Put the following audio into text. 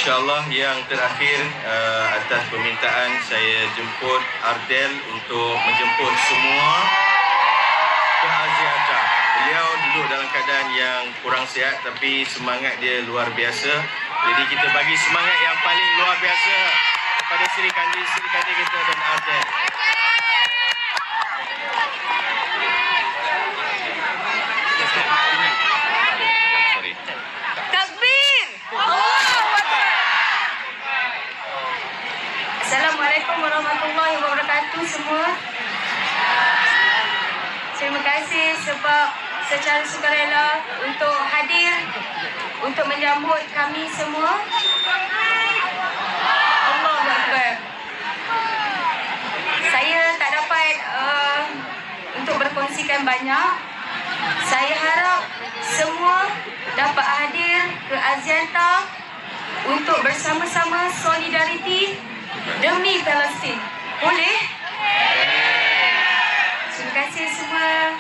InsyaAllah yang terakhir atas permintaan saya jemput Ardel untuk menjemput semua ke Aziata. Beliau duduk dalam keadaan yang kurang sihat tapi semangat dia luar biasa. Jadi kita bagi semangat yang paling luar biasa kepada Sri Kandi kita dan Ardel. Assalamualaikum warahmatullahi wabarakatuh semua. Terima kasih sebab secara sukarela untuk hadir untuk menyambut kami semua. Allahu Akbar. Saya tak dapat untuk berkongsikan banyak. Saya harap semua dapat hadir ke Aziata untuk bersama-sama solidariti demi Palestin. Boleh? Terima kasih semua.